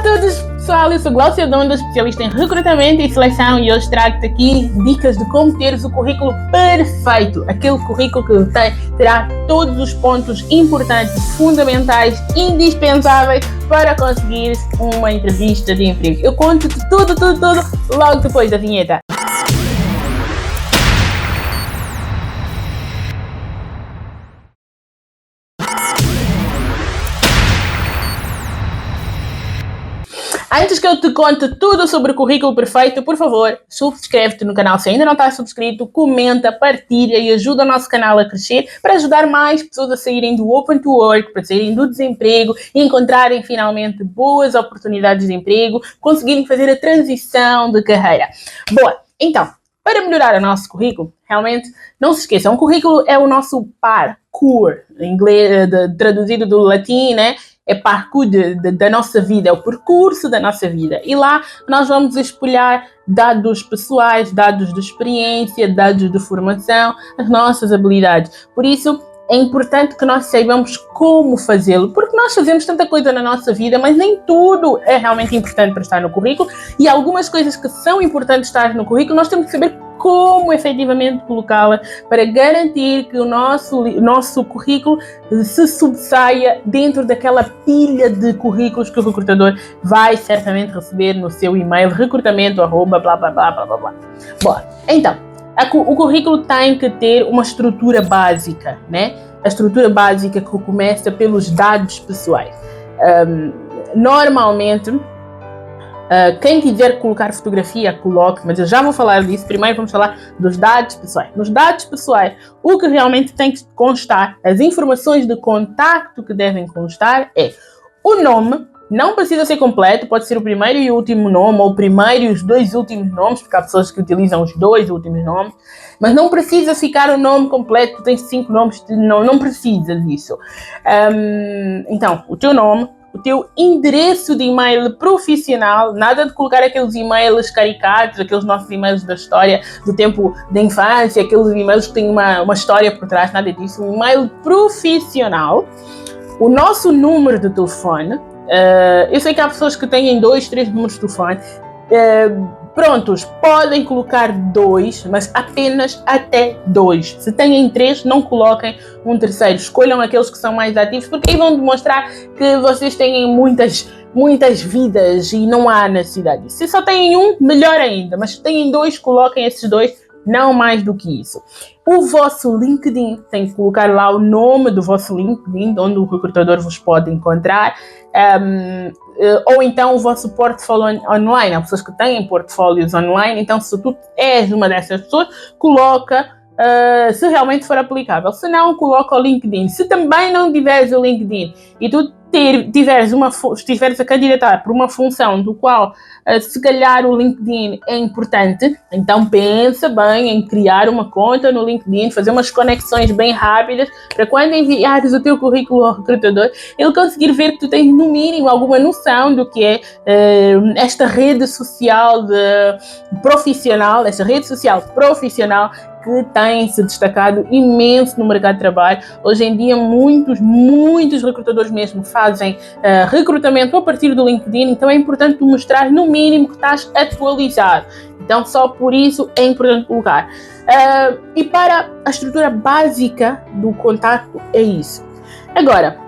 todos, pessoal, eu sou Glaucia Donda, especialista em recrutamento e seleção, e hoje trago-te aqui dicas de como teres o currículo perfeito, aquele currículo que terá todos os pontos importantes, fundamentais, indispensáveis para conseguir uma entrevista de emprego. Eu conto-te tudo logo depois da vinheta. Antes que eu te conte tudo sobre o currículo perfeito, por favor, subscreve-te no canal se ainda não estás subscrito, comenta, partilha e ajuda o nosso canal a crescer para ajudar mais pessoas a saírem do Open to Work, para saírem do desemprego e encontrarem finalmente boas oportunidades de emprego, conseguirem fazer a transição de carreira. Boa, então, para melhorar o nosso currículo, realmente, não se esqueçam, o currículo é o nosso parkour, em inglês, traduzido do latim, né? É parkour da nossa vida, é o percurso da nossa vida. E lá nós vamos espelhar dados pessoais, dados de experiência, dados de formação, as nossas habilidades. Por isso, é importante que nós saibamos como fazê-lo, porque nós fazemos tanta coisa na nossa vida, mas nem tudo é realmente importante para estar no currículo, e algumas coisas que são importantes estar no currículo, nós temos que saber como efetivamente colocá-la para garantir que o nosso currículo se sobressaia dentro daquela pilha de currículos que o recrutador vai certamente receber no seu e-mail recrutamento@blá. Bom, então, o currículo tem que ter uma estrutura básica, né? A estrutura básica que começa pelos dados pessoais. Normalmente, quem quiser colocar fotografia, coloque, mas eu já vou falar disso. Primeiro vamos falar dos dados pessoais. Nos dados pessoais, o que realmente tem que constar, as informações de contacto que devem constar é o nome. Não precisa ser completo, pode ser o primeiro e o último nome, ou o primeiro e os dois últimos nomes, porque há pessoas que utilizam os dois últimos nomes, mas não precisa ficar o nome completo, tu tens 5 nomes, não precisa disso. Então, o teu nome, o teu endereço de e-mail profissional, nada de colocar aqueles e-mails caricatos, aqueles nossos e-mails da história do tempo da infância, aqueles e-mails que têm uma história por trás, nada disso. Um e-mail profissional, o nosso número de telefone. Eu sei que há pessoas que têm 2, 3 números de telefone. Prontos, podem colocar 2, mas apenas até 2. Se têm 3, não coloquem um terceiro. Escolham aqueles que são mais ativos, porque aí vão demonstrar que vocês têm muitas vidas e não há necessidade disso. Se só têm um, melhor ainda. Mas se têm 2, coloquem esses 2. Não mais do que isso. O vosso LinkedIn, tem que colocar lá o nome do vosso LinkedIn, onde o recrutador vos pode encontrar, ou então o vosso portfólio online. Há pessoas que têm portfólios online, então se tu és uma dessas pessoas, coloca, se realmente for aplicável. Se não, coloca o LinkedIn. Se também não tiveres o LinkedIn e tu estiveres a candidatar por uma função do qual se calhar o LinkedIn é importante, então pensa bem em criar uma conta no LinkedIn, fazer umas conexões bem rápidas para quando enviares o teu currículo ao recrutador, ele conseguir ver que tu tens no mínimo alguma noção do que é esta rede social profissional, que tem se destacado imenso no mercado de trabalho. Hoje em dia, muitos recrutadores mesmo fazem recrutamento a partir do LinkedIn, então é importante tu mostrar no mínimo que estás atualizado. Então, só por isso é importante colocar. E para a estrutura básica do contacto, é isso. Agora,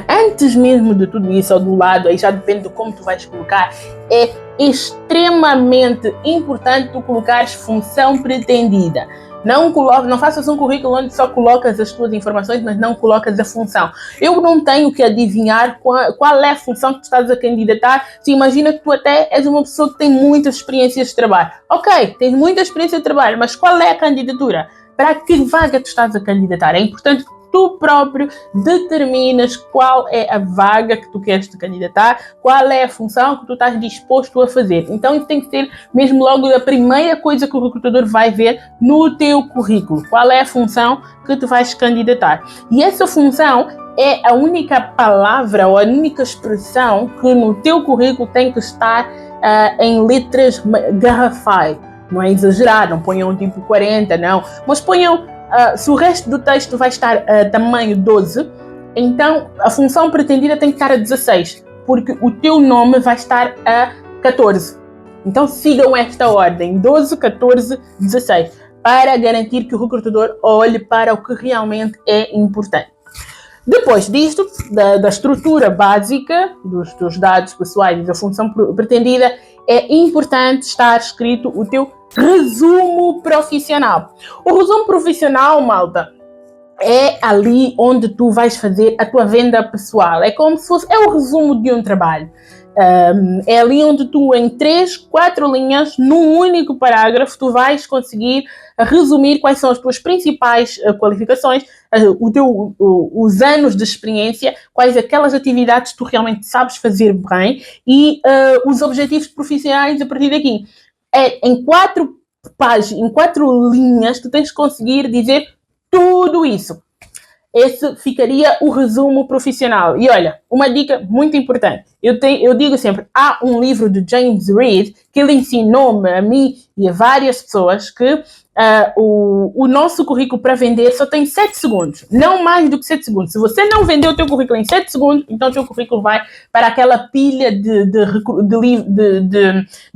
antes mesmo de tudo isso, ou do lado, aí já depende de como tu vais colocar, é extremamente importante tu colocares função pretendida. Não faças um currículo onde só colocas as tuas informações, mas não colocas a função. Eu não tenho que adivinhar qual é a função que tu estás a candidatar. Se imagina que tu até és uma pessoa que tem muitas experiências de trabalho. Ok, tens muita experiência de trabalho, mas qual é a candidatura? Para que vaga tu estás a candidatar? É importante que tu próprio determinas qual é a vaga que tu queres te candidatar, qual é a função que tu estás disposto a fazer. Então isso tem que ser mesmo logo a primeira coisa que o recrutador vai ver no teu currículo. Qual é a função que tu vais candidatar? E essa função é a única palavra ou a única expressão que no teu currículo tem que estar em letras garrafais. Não é exagerar, não ponham tipo 40, não. Mas ponham, se o resto do texto vai estar tamanho 12, então a função pretendida tem que estar a 16. porque o teu nome vai estar a 14. Então sigam esta ordem, 12, 14, 16, para garantir que o recrutador olhe para o que realmente é importante. Depois disto, da estrutura básica dos teus dados pessoais e da função pretendida, é importante estar escrito o teu resumo profissional. O resumo profissional, malta, é ali onde tu vais fazer a tua venda pessoal. É como se fosse, é o resumo de um trabalho. É ali onde tu, em 3, 4 linhas, num único parágrafo, tu vais conseguir resumir quais são as tuas principais qualificações, os anos de experiência, quais aquelas atividades que tu realmente sabes fazer bem e os objetivos profissionais a partir daqui. Em 4 páginas, em 4 linhas, tu tens que conseguir dizer tudo isso. Esse ficaria o resumo profissional. E olha, uma dica muito importante. Eu digo sempre, há um livro de James Reed que ele ensinou-me, a mim e a várias pessoas, que o nosso currículo para vender só tem 7 segundos. Não mais do que 7 segundos. Se você não vender o teu currículo em 7 segundos, então o teu currículo vai para aquela pilha de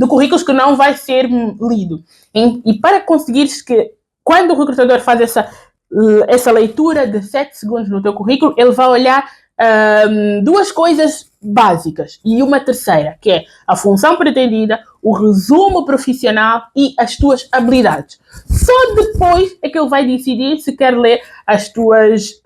currículos que não vai ser lido. E para conseguires que, quando o recrutador faz essa leitura de 7 segundos no teu currículo, ele vai olhar 2 coisas básicas e uma terceira, que é a função pretendida, o resumo profissional e as tuas habilidades. Só depois é que ele vai decidir se quer ler as tuas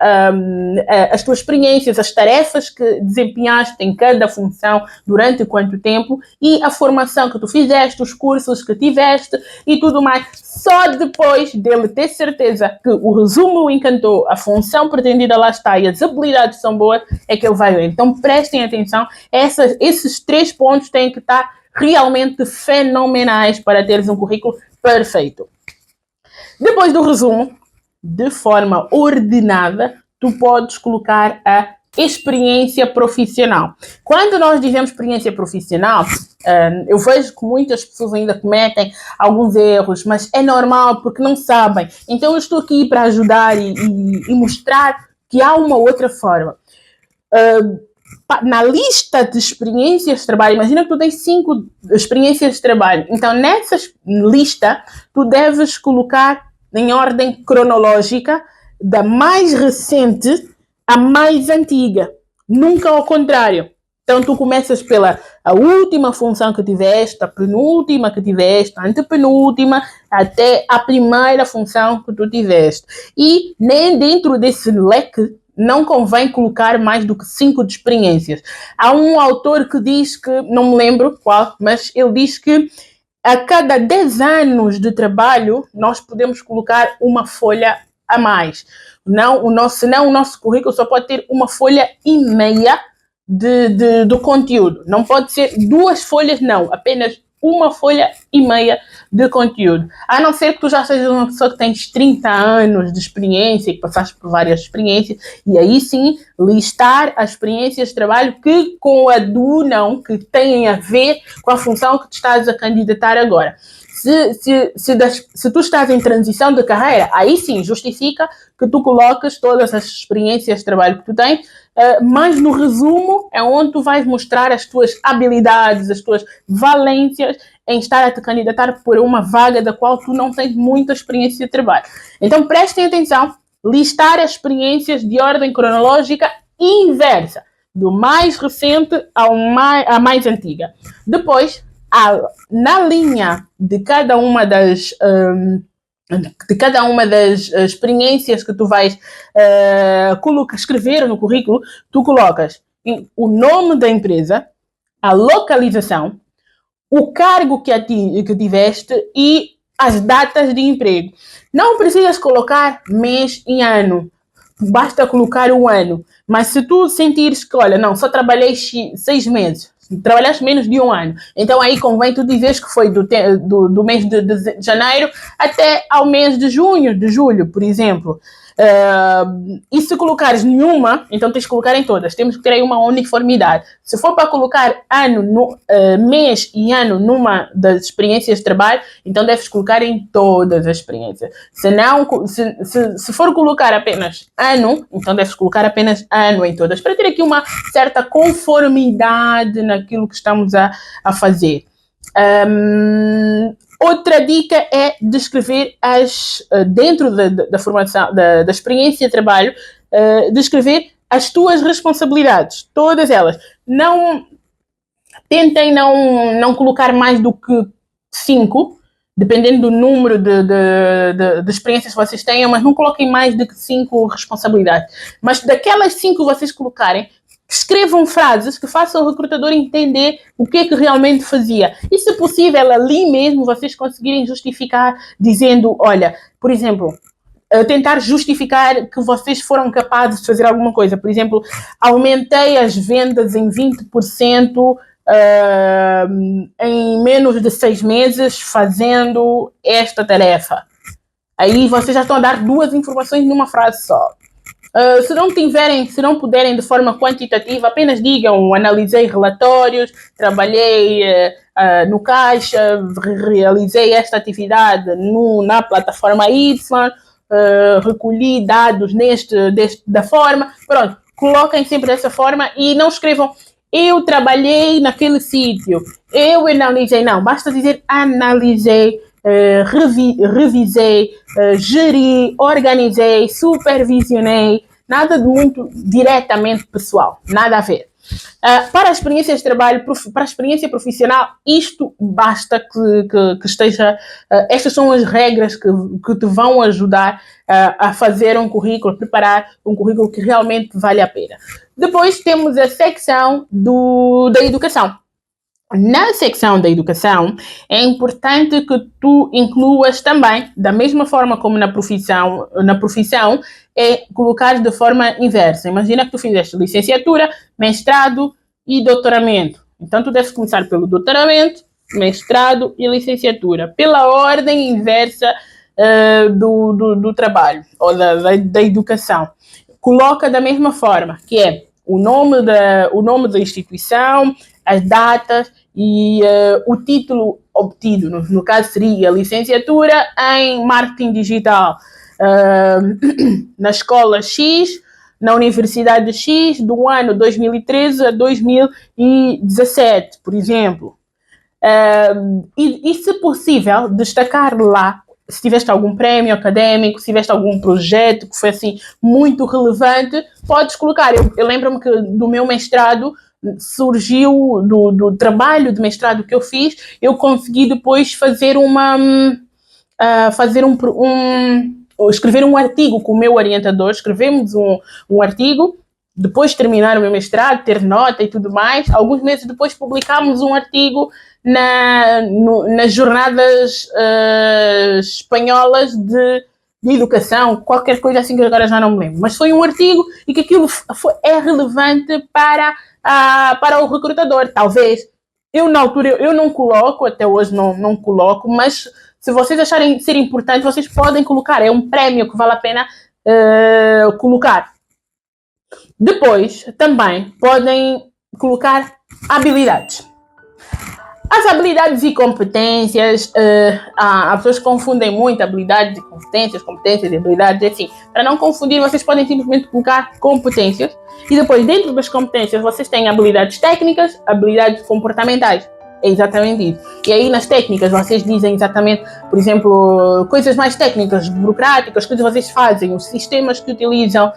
experiências, as tarefas que desempenhaste em cada função, durante quanto tempo e a formação que tu fizeste, os cursos que tiveste e tudo mais. Só depois dele ter certeza que o resumo o encantou, a função pretendida lá está e as habilidades são boas, é que ele vai ler. Então prestem atenção, esses 3 pontos têm que estar realmente fenomenais para teres um currículo perfeito. Depois do resumo, de forma ordenada, tu podes colocar a experiência profissional. Quando nós dizemos experiência profissional, eu vejo que muitas pessoas ainda cometem alguns erros, mas é normal porque não sabem. Então eu estou aqui para ajudar e mostrar que há uma outra forma. Na lista de experiências de trabalho, imagina que tu tens 5 experiências de trabalho. Então, nessa lista, tu deves colocar em ordem cronológica da mais recente à mais antiga. Nunca ao contrário. Então, tu começas pela a última função que tiveste, a penúltima que tiveste, a antepenúltima, até a primeira função que tu tiveste. E nem dentro desse leque não convém colocar mais do que 5 de experiências. Há um autor que diz que, não me lembro qual, mas ele diz que a cada 10 anos de trabalho nós podemos colocar uma folha a mais. Senão o nosso currículo só pode ter 1,5 folha do conteúdo. Não pode ser 2 folhas, não. Apenas 1,5 folha de conteúdo. A não ser que tu já sejas uma pessoa que tens 30 anos de experiência, que passaste por várias experiências, e aí sim listar as experiências de trabalho que coadunam, que têm a ver com a função que te estás a candidatar agora. Se tu estás em transição de carreira, aí sim justifica que tu coloques todas as experiências de trabalho que tu tens, mas no resumo é onde tu vais mostrar as tuas habilidades, as tuas valências em estar a te candidatar por uma vaga da qual tu não tens muita experiência de trabalho. Então prestem atenção, listar as experiências de ordem cronológica inversa, do mais recente à mais antiga. Depois, na linha de cada uma das experiências que tu vais escrever no currículo, tu colocas o nome da empresa, a localização, o cargo que tiveste e as datas de emprego. Não precisas colocar mês e ano, basta colocar o ano. Mas se tu sentires que, olha, não, só trabalhei 6 meses, trabalhaste menos de 1 ano, então aí convém tu dizeres que foi do mês de janeiro até ao mês de julho, por exemplo. E se colocares nenhuma, então tens que colocar em todas. Temos que ter aí uma uniformidade. Se for para colocar mês e ano numa das experiências de trabalho, então deves colocar em todas as experiências. Se for colocar apenas ano, então deves colocar apenas ano em todas, para ter aqui uma certa conformidade naquilo que estamos a fazer. Outra dica é descrever dentro da formação, da experiência de trabalho, descrever as tuas responsabilidades, todas elas. Tentem não colocar mais do que 5, dependendo do número de experiências que vocês tenham, mas não coloquem mais do que 5 responsabilidades. Mas daquelas 5 que vocês colocarem, escrevam frases que façam o recrutador entender o que é que realmente fazia. E, se possível, ali mesmo vocês conseguirem justificar dizendo, olha, por exemplo, tentar justificar que vocês foram capazes de fazer alguma coisa. Por exemplo, aumentei as vendas em 20% em menos de 6 meses fazendo esta tarefa. Aí vocês já estão a dar 2 informações numa frase só. Se não puderem de forma quantitativa, apenas digam: analisei relatórios, trabalhei no caixa, realizei esta atividade na plataforma Y, recolhi dados da forma. Pronto, coloquem sempre dessa forma e não escrevam: eu trabalhei naquele sítio, eu analisei. Não, basta dizer: analisei, revisei, geri, organizei, supervisionei. Nada de muito diretamente pessoal, nada a ver. Para as experiências de trabalho, para a experiência profissional, isto basta que esteja. Estas são as regras que te vão ajudar a fazer um currículo, a preparar um currículo que realmente vale a pena. Depois temos a secção da educação. Na secção da educação, é importante que tu incluas também, da mesma forma como na profissão, é colocar de forma inversa. Imagina que tu fizeste licenciatura, mestrado e doutoramento. Então, tu deves começar pelo doutoramento, mestrado e licenciatura, pela ordem inversa do trabalho, ou da educação. Coloca da mesma forma, que é o nome da instituição, as datas e o título obtido. No caso, seria licenciatura em marketing digital na escola X, na Universidade X, do ano 2013 a 2017, por exemplo. E, se possível, destacar lá, se tiveste algum prémio académico, se tiveste algum projeto que foi assim muito relevante, podes colocar. Eu lembro-me que do meu mestrado surgiu, do trabalho de mestrado que eu fiz, eu consegui depois fazer escrever um artigo com o meu orientador. Escrevemos um artigo, depois de terminar o meu mestrado, ter nota e tudo mais. Alguns meses depois publicámos um artigo nas jornadas espanholas de educação, qualquer coisa assim que agora já não me lembro. Mas foi um artigo e que aquilo é relevante para o recrutador. Talvez, na altura, eu não coloco, até hoje não coloco, mas se vocês acharem ser importante, vocês podem colocar. É um prémio que vale a pena colocar. Depois, também podem colocar habilidades. As habilidades e competências, há pessoas que confundem muito habilidades e competências e habilidades, assim. Para não confundir, vocês podem simplesmente colocar competências e depois, dentro das competências, vocês têm habilidades técnicas, habilidades comportamentais. É exatamente isso. E aí, nas técnicas, vocês dizem exatamente, por exemplo, coisas mais técnicas, burocráticas, coisas que vocês fazem, os sistemas que utilizam,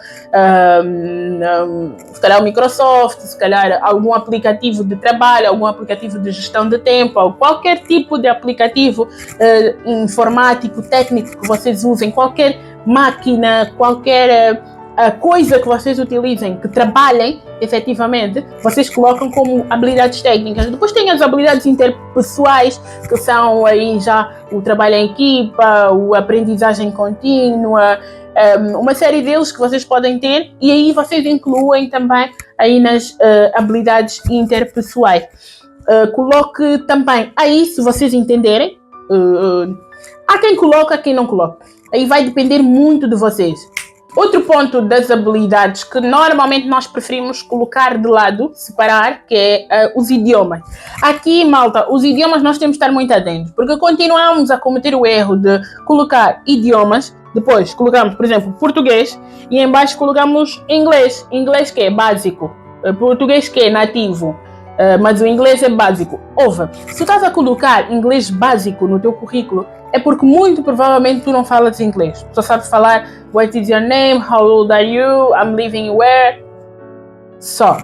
se calhar o Microsoft, se calhar algum aplicativo de trabalho, algum aplicativo de gestão de tempo, ou qualquer tipo de aplicativo informático, técnico que vocês usem, qualquer máquina, qualquer coisa que vocês utilizem, que trabalhem efetivamente, vocês colocam como habilidades técnicas. Depois tem as habilidades interpessoais, que são aí já o trabalho em equipa, a aprendizagem contínua, uma série deles que vocês podem ter, e aí vocês incluem também aí nas habilidades interpessoais. Coloque também aí, se vocês entenderem, há quem coloca, há quem não coloca. Aí vai depender muito de vocês. Outro ponto das habilidades que normalmente nós preferimos colocar de lado, separar, que é os idiomas. Aqui, malta, os idiomas nós temos de estar muito atentos, porque continuamos a cometer o erro de colocar idiomas, depois colocamos, por exemplo, português, e em baixo colocamos inglês. Inglês que é básico, português que é nativo, mas o inglês é básico. Ouve, se tu estás a colocar inglês básico no teu currículo, é porque muito provavelmente tu não falas inglês. Tu só sabes falar what is your name, how old are you, I'm living where, só.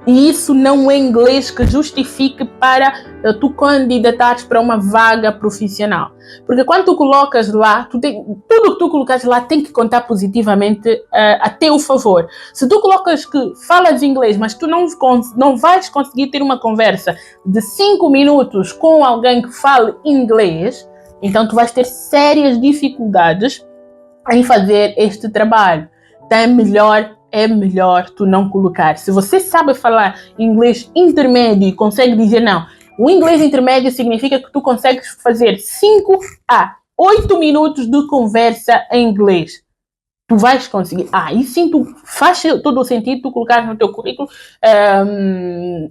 E isso não é inglês que justifique para tu candidatares para uma vaga profissional. Porque quando tu colocas lá, tudo que tu colocas lá tem que contar positivamente a teu favor. Se tu colocas que falas inglês, mas tu não vais conseguir ter uma conversa de 5 minutos com alguém que fale inglês, então tu vais ter sérias dificuldades em fazer este trabalho. Então é melhor tu não colocar. Se você sabe falar inglês intermédio e consegue dizer não, o inglês intermédio significa que tu consegues fazer 5 a 8 minutos de conversa em inglês. Tu vais conseguir. E sim, tu faz todo o sentido tu colocar no teu currículo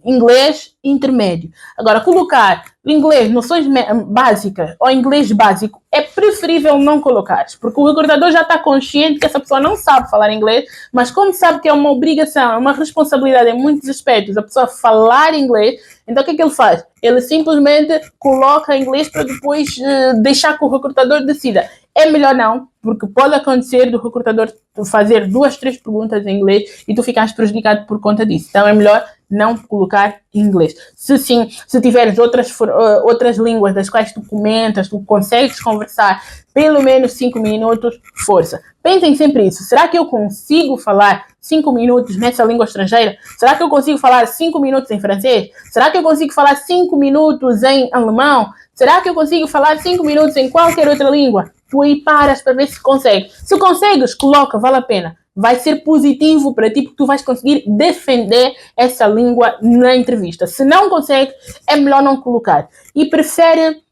inglês intermédio. Agora, colocar inglês, noções básicas ou inglês básico, é preferível não colocares, porque o recrutador já está consciente que essa pessoa não sabe falar inglês, mas como sabe que é uma obrigação, é uma responsabilidade em muitos aspectos a pessoa falar inglês, então o que é que ele faz? Ele simplesmente coloca inglês para depois deixar que o recrutador decida. É melhor não, porque pode acontecer do recrutador fazer 2, 3 perguntas em inglês e tu ficares prejudicado por conta disso. Então é melhor não colocar inglês. Se tiveres outras línguas das quais tu comentas, tu consegues conversar pelo menos 5 minutos, força. Pensem sempre isso. Será que eu consigo falar 5 minutos nessa língua estrangeira? Será que eu consigo falar 5 minutos em francês? Será que eu consigo falar 5 minutos em alemão? Será que eu consigo falar 5 minutos em qualquer outra língua? Tu aí paras para ver se consegue. Se consegues, coloca, vale a pena. Vai ser positivo para ti, porque tu vais conseguir defender essa língua na entrevista. Se não consegue, é melhor não colocar. E prefere,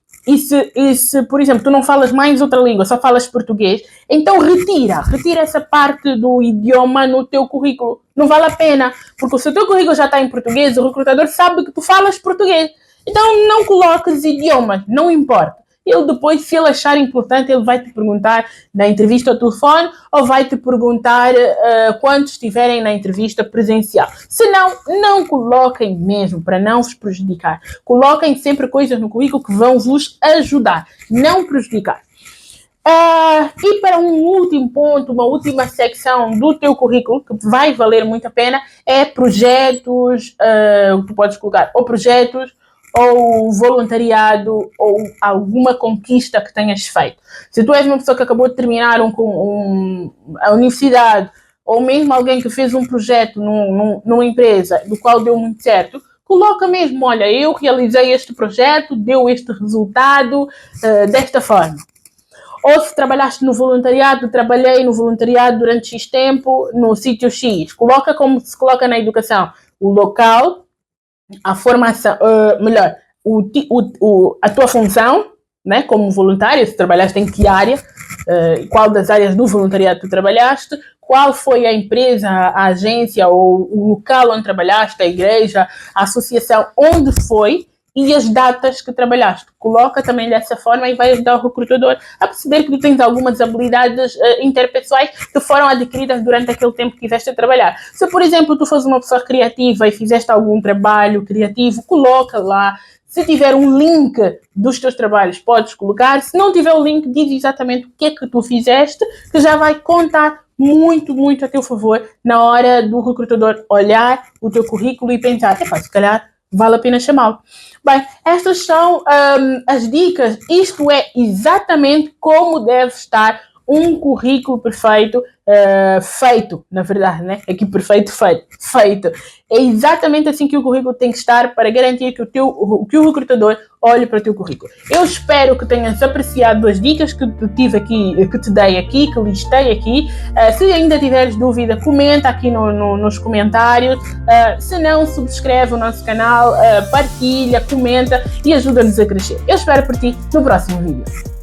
se, por exemplo, tu não falas mais outra língua, só falas português, então retira essa parte do idioma no teu currículo. Não vale a pena, porque se o teu currículo já está em português, o recrutador sabe que tu falas português. Então não coloques idiomas, não importa. Ele depois, se ele achar importante, ele vai te perguntar na entrevista ao telefone ou vai te perguntar quando estiverem na entrevista presencial. Se não, não coloquem mesmo, para não vos prejudicar. Coloquem sempre coisas no currículo que vão vos ajudar, não prejudicar. E para um último ponto, uma última secção do teu currículo, que vai valer muito a pena, é projetos, tu podes colocar ou projetos, ou voluntariado, ou alguma conquista que tenhas feito. Se tu és uma pessoa que acabou de terminar a universidade, ou mesmo alguém que fez um projeto numa empresa, do qual deu muito certo, coloca mesmo, olha, eu realizei este projeto, deu este resultado desta forma. Ou se trabalhaste no voluntariado, trabalhei no voluntariado durante X tempo, no sítio X. Coloca como se coloca na educação, o local, a formação, a tua função, né, como voluntário, se trabalhaste em que área, qual das áreas do voluntariado tu trabalhaste, qual foi a empresa, a agência ou o local onde trabalhaste, a igreja, a associação, onde foi, e as datas que trabalhaste. Coloca também dessa forma e vai ajudar o recrutador a perceber que tu tens algumas habilidades interpessoais que foram adquiridas durante aquele tempo que estiveste a trabalhar. Se, por exemplo, tu fores uma pessoa criativa e fizeste algum trabalho criativo, coloca lá. Se tiver um link dos teus trabalhos, podes colocar. Se não tiver o link, diz exatamente o que é que tu fizeste, que já vai contar muito, muito a teu favor na hora do recrutador olhar o teu currículo e pensar, se calhar vale a pena chamá-lo. Bem, estas são as dicas. Isto é exatamente como deve estar um currículo perfeito, feito, na verdade, né? Aqui perfeito, feito. É exatamente assim que o currículo tem que estar para garantir que o recrutador olhe para o teu currículo. Eu espero que tenhas apreciado as dicas que te dei aqui, que listei aqui. Se ainda tiveres dúvida, comenta aqui nos comentários. Se não, subscreve o nosso canal, partilha, comenta e ajuda-nos a crescer. Eu espero por ti no próximo vídeo.